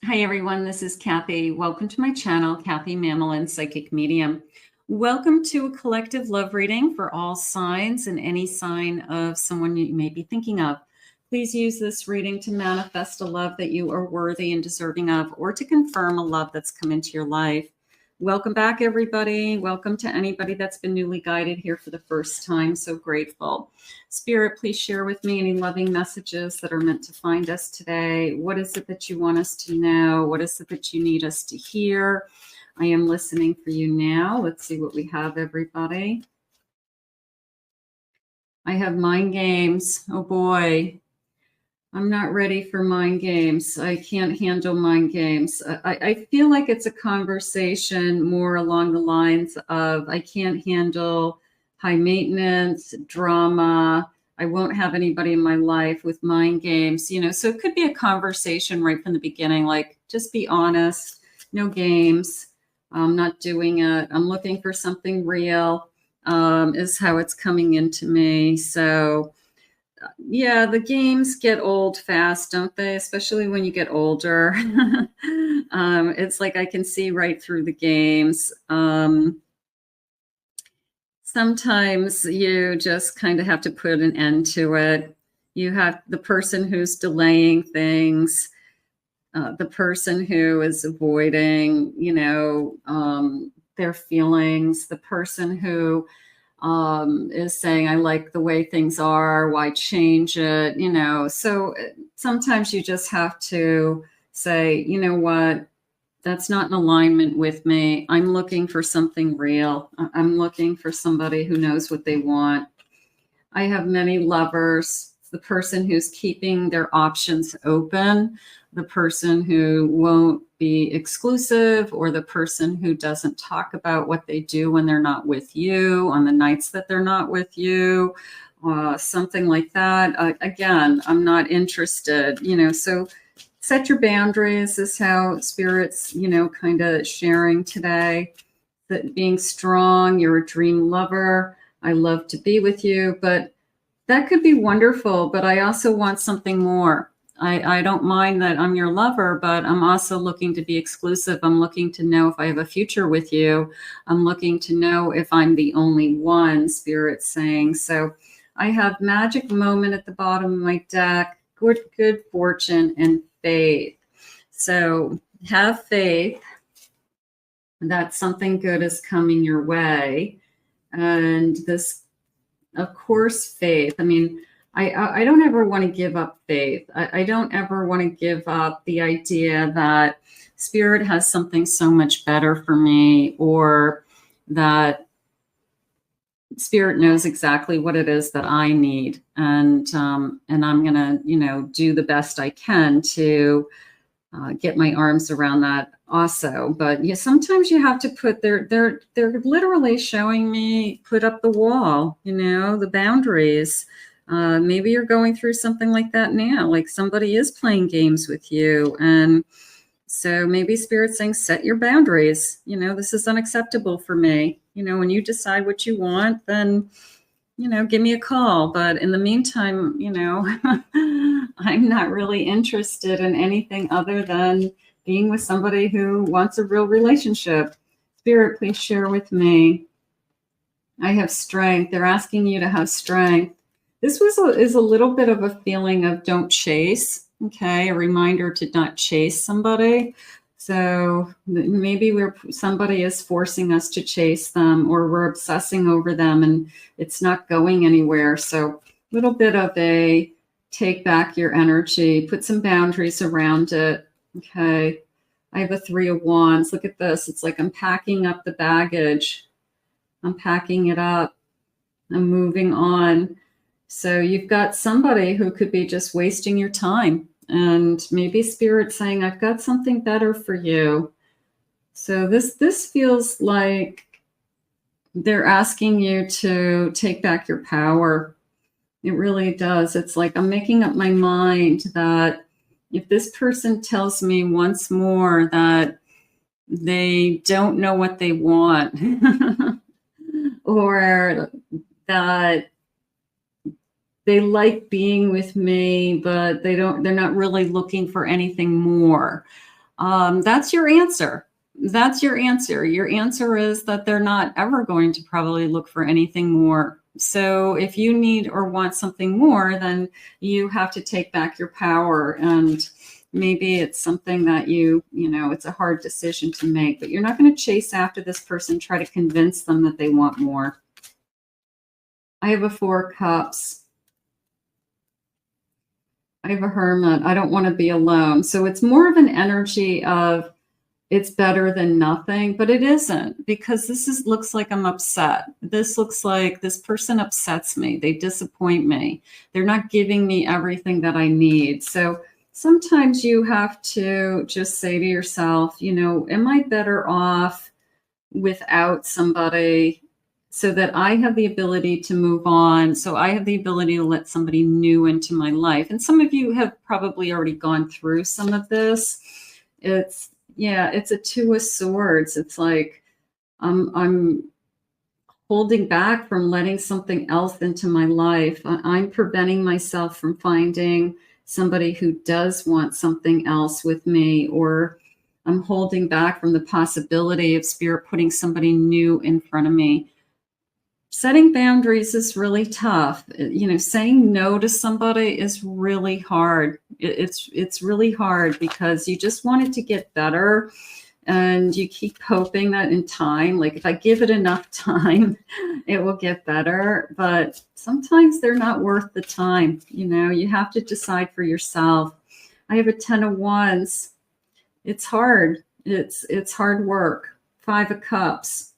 Hi everyone, this is Kathy. Welcome to my channel, Kathy Mammolin Psychic Medium. Welcome to a collective love reading for all signs and any sign of someone you may be thinking of. Please use this reading to manifest a love that you are worthy and deserving of, or to confirm a love that's come into your life. Welcome back, everybody. Welcome to anybody that's been newly guided here for the first time. So grateful. Spirit, please share with me any loving messages that are meant to find us today. What is it that you want us to know? What is it that you need us to hear? I am listening for you now. Let's see what we have, everybody. I have mind games. Oh boy. I'm not ready for mind games. I can't handle mind games. I feel like it's a conversation more along the lines of I can't handle high maintenance, drama. I won't have anybody in my life with mind games, you know, so it could be a conversation right from the beginning, like just be honest, no games. I'm not doing it. I'm looking for something real, is how it's coming into me. So yeah, the games get old fast, don't they? Especially when you get older. It's like I can see right through the games. Sometimes you just kind of have to put an end to it. You have the person who's delaying things, the person who is avoiding, you know, their feelings, the person who is saying, I like the way things are, why change it, you know. So sometimes you just have to say, you know what, that's not in alignment with me. I'm looking for something real. I'm looking for somebody who knows what they want. I have many lovers. The person who's keeping their options open, the person who won't be exclusive, or the person who doesn't talk about what they do when they're not with you, on the nights that they're not with you, something like that. Again, I'm not interested, you know, so set your boundaries is how Spirit's, you know, kind of sharing today. That being strong, you're a dream lover. I love to be with you, but that could be wonderful, but I also want something more. I don't mind that I'm your lover, but I'm also looking to be exclusive. I'm looking to know if I have a future with you. I'm looking to know if I'm the only one, Spirit's saying. So I have magic moment at the bottom of my deck, good fortune and faith. So have faith that something good is coming your way. And this, of course, faith. I mean, I don't ever want to give up faith. I don't ever want to give up the idea that Spirit has something so much better for me, or that Spirit knows exactly what it is that I need. And I'm going to, you know, do the best I can to get my arms around that also. But yeah, sometimes you have to put they're literally showing me put up the wall, you know, the boundaries. Maybe you're going through something like that now, like somebody is playing games with you. And so maybe Spirit's saying, set your boundaries. You know, this is unacceptable for me. You know, when you decide what you want, then, you know, give me a call. But in the meantime, you know, I'm not really interested in anything other than being with somebody who wants a real relationship. Spirit, please share with me. I have strength. They're asking you to have strength. This is a little bit of a feeling of don't chase. Okay, a reminder to not chase somebody. So maybe somebody is forcing us to chase them, or we're obsessing over them and it's not going anywhere. So a little bit of a take back your energy, put some boundaries around it. Okay, I have a 3 of Wands. Look at this. It's like I'm packing up the baggage. I'm packing it up. I'm moving on. So you've got somebody who could be just wasting your time. And maybe Spirit's saying, I've got something better for you. So this feels like they're asking you to take back your power. It really does. It's like I'm making up my mind that if this person tells me once more that they don't know what they want, or that they like being with me, but they're not really looking for anything more. That's your answer. That's your answer. Your answer is that they're not ever going to probably look for anything more. So if you need or want something more, then you have to take back your power. And maybe it's something that it's a hard decision to make, but you're not going to chase after this person, try to convince them that they want more. I have a 4 cups. I have a hermit. I don't want to be alone. So it's more of an energy of it's better than nothing, but it isn't, because looks like I'm upset. This looks like this person upsets me. They disappoint me. They're not giving me everything that I need. So sometimes you have to just say to yourself, am I better off without somebody, so that I have the ability to move on, so I have the ability to let somebody new into my life. And some of you have probably already gone through some of this. It's a 2 of swords. It's like I'm holding back from letting something else into my life. I'm preventing myself from finding somebody who does want something else with me, or I'm holding back from the possibility of spirit putting somebody new in front of me. Setting boundaries is really tough. Saying no to somebody is really hard. It's really hard because you just want it to get better, and you keep hoping that in time, like if I give it enough time, it will get better. But sometimes they're not worth the time. You have to decide for yourself. I have a 10 of Wands. It's hard. It's hard work. 5 of Cups.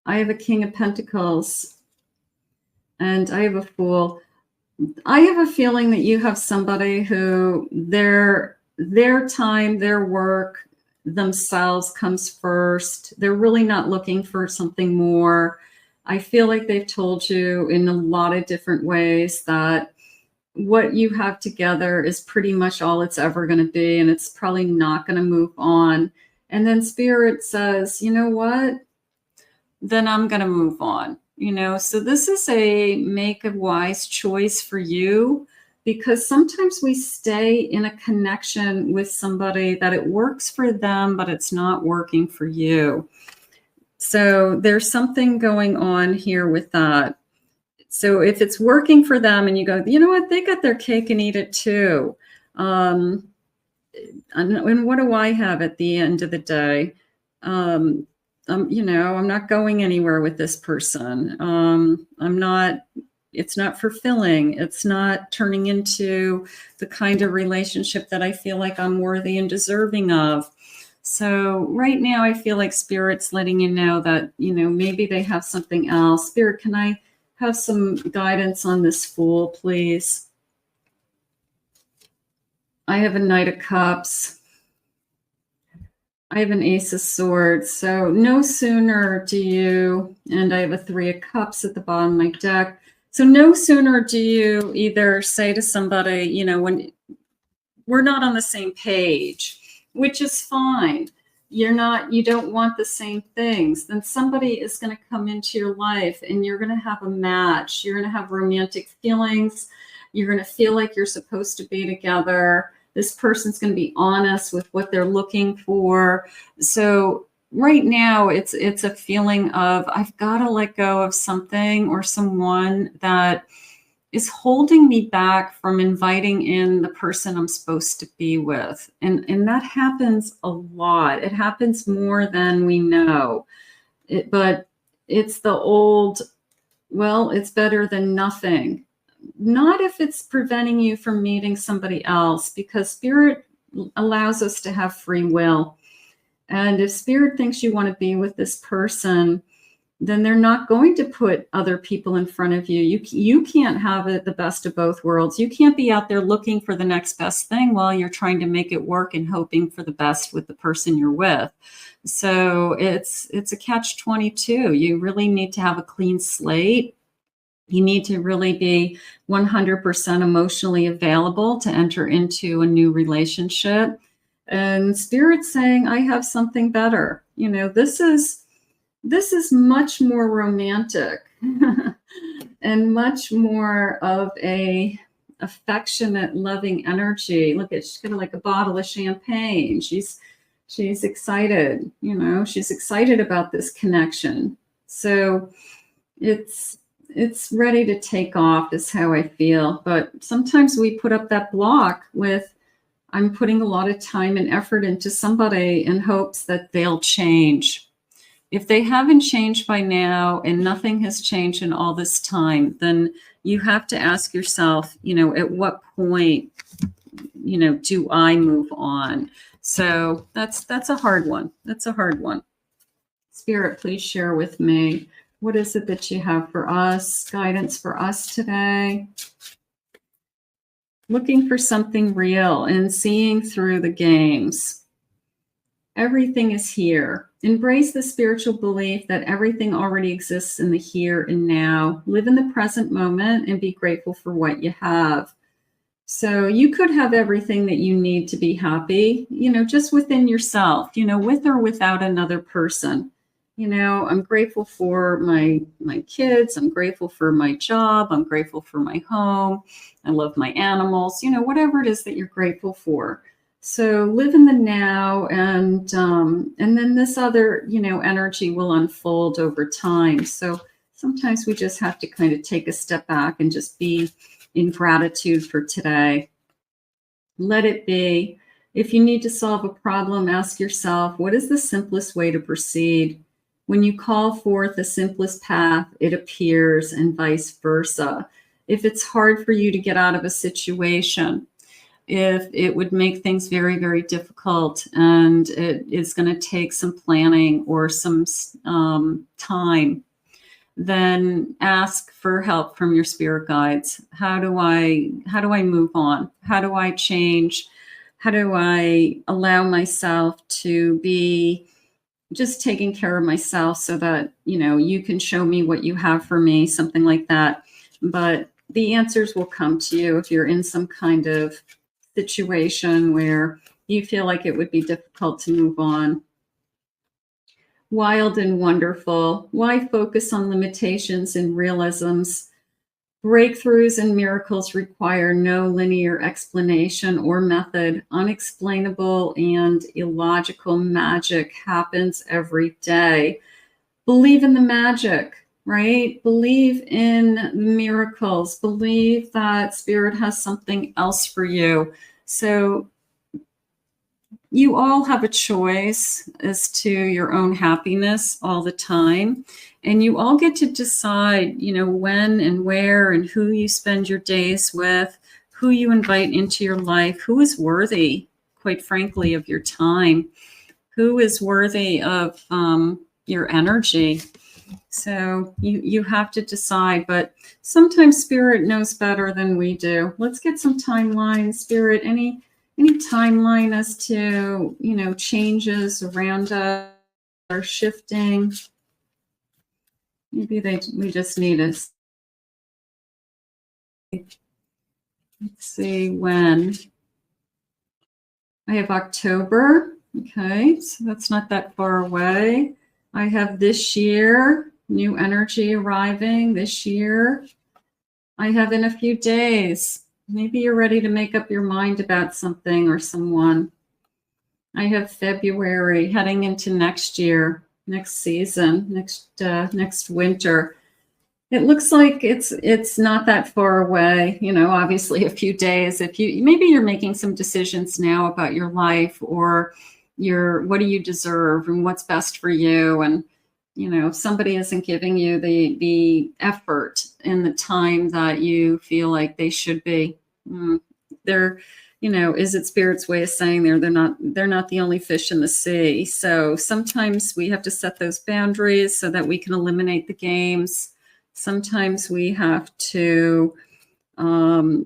I have a King of Pentacles, and I have a Fool. I have a feeling that you have somebody who their time, their work, themselves comes first. They're really not looking for something more. I feel like they've told you in a lot of different ways that what you have together is pretty much all it's ever going to be, and it's probably not going to move on. And then Spirit says, you know what? Then I'm going to move on. So this is a make a wise choice for you, because sometimes we stay in a connection with somebody that it works for them, but it's not working for you. So there's something going on here with that. So if it's working for them and you go, you know what, they got their cake and eat it too. And what do I have at the end of the day? I'm not going anywhere with this person. It's not fulfilling. It's not turning into the kind of relationship that I feel like I'm worthy and deserving of. So right now I feel like Spirit's letting you know that, maybe they have something else. Spirit, can I have some guidance on this Fool, please? I have a Knight of Cups. I have an Ace of Swords. So no sooner do you, and I have a 3 of Cups at the bottom of my deck. So no sooner do you either say to somebody, when we're not on the same page, which is fine. You don't want the same things. Then somebody is going to come into your life and you're going to have a match. You're going to have romantic feelings. You're going to feel like you're supposed to be together. This person's going to be honest with what they're looking for. So right now it's a feeling of I've got to let go of something or someone that is holding me back from inviting in the person I'm supposed to be with. And that happens a lot. It happens more than we know. But it's the old, well, it's better than nothing. Not if it's preventing you from meeting somebody else, because Spirit allows us to have free will. And if Spirit thinks you want to be with this person, then they're not going to put other people in front of you. You can't have it the best of both worlds. You can't be out there looking for the next best thing while you're trying to make it work and hoping for the best with the person you're with. So it's a catch-22. You really need to have a clean slate. You need to really be 100% emotionally available to enter into a new relationship. And Spirit's saying, I have something better. This is much more romantic and much more of a affectionate, loving energy. Look at, she's got like a bottle of champagne. She's excited, you know, she's excited about this connection. So it's ready to take off is how I feel. But sometimes we put up that block with, I'm putting a lot of time and effort into somebody in hopes that they'll change. If they haven't changed by now and nothing has changed in all this time, then you have to ask yourself, you know, at what point, you know, do I move on? So that's a hard one. That's a hard one. Spirit, please share with me. What is it that you have for us? Guidance for us today? Looking for something real and seeing through the games. Everything is here. Embrace the spiritual belief that everything already exists in the here and now. Live in the present moment and be grateful for what you have. So you could have everything that you need to be happy, you know, just within yourself, you know, with or without another person. You know, I'm grateful for my kids. I'm grateful for my job. I'm grateful for my home. I love my animals, you know, whatever it is that you're grateful for. So live in the now, and then this other, you know, energy will unfold over time. So sometimes we just have to kind of take a step back and just be in gratitude for today. Let it be. If you need to solve a problem, ask yourself, what is the simplest way to proceed? When you call forth the simplest path, it appears, and vice versa. If it's hard for you to get out of a situation, if it would make things very, very difficult and it is going to take some planning or some time, then ask for help from your spirit guides. How do I move on? How do I change? How do I allow myself to be just taking care of myself so that, you know, you can show me what you have for me, something like that. But the answers will come to you if you're in some kind of situation where you feel like it would be difficult to move on. Wild and wonderful. Why focus on limitations and realisms? Breakthroughs and miracles require no linear explanation or method. Unexplainable and illogical magic happens every day. Believe in the magic, right? Believe in the miracles. Believe that spirit has something else for you. So you all have a choice as to your own happiness all the time. And you all get to decide, you know, when and where and who you spend your days with, who you invite into your life, who is worthy, quite frankly, of your time, who is worthy of your energy. So you have to decide, but sometimes spirit knows better than we do. Let's get some timeline. Spirit, any timeline as to, you know, changes around us are shifting. Maybe we just need a, let's see when. I have October. Okay, so that's not that far away. I have this year, new energy arriving this year. I have in a few days. Maybe you're ready to make up your mind about something or someone. I have February, heading into next year, next season, next winter. It looks like it's not that far away, you know, obviously a few days. If maybe you're making some decisions now about your life or what do you deserve and what's best for you, and you know, if somebody isn't giving you the effort and the time that you feel like they should be, they're, you know, is it spirit's way of saying they're not the only fish in the sea. So sometimes we have to set those boundaries so that we can eliminate the games. Sometimes we have to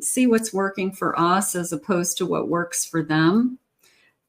see what's working for us as opposed to what works for them.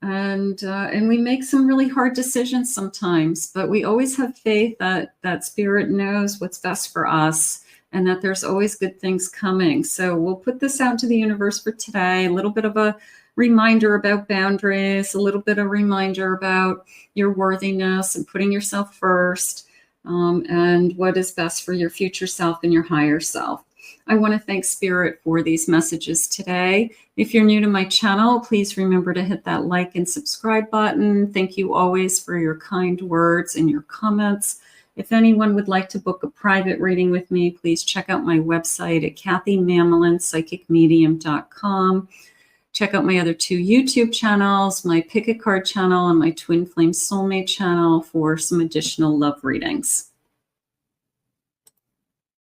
And we make some really hard decisions sometimes, but we always have faith that spirit knows what's best for us and that there's always good things coming. So we'll put this out to the universe for today, a little bit of a reminder about boundaries, a little bit of reminder about your worthiness and putting yourself first, and what is best for your future self and your higher self. I want to thank Spirit for these messages today. If you're new to my channel, please remember to hit that like and subscribe button. Thank you always for your kind words and your comments. If anyone would like to book a private reading with me, please check out my website at KathyMammelin.psychicmedium.com. Check out my other 2 YouTube channels, my Pick a Card channel and my Twin Flame Soulmate channel for some additional love readings.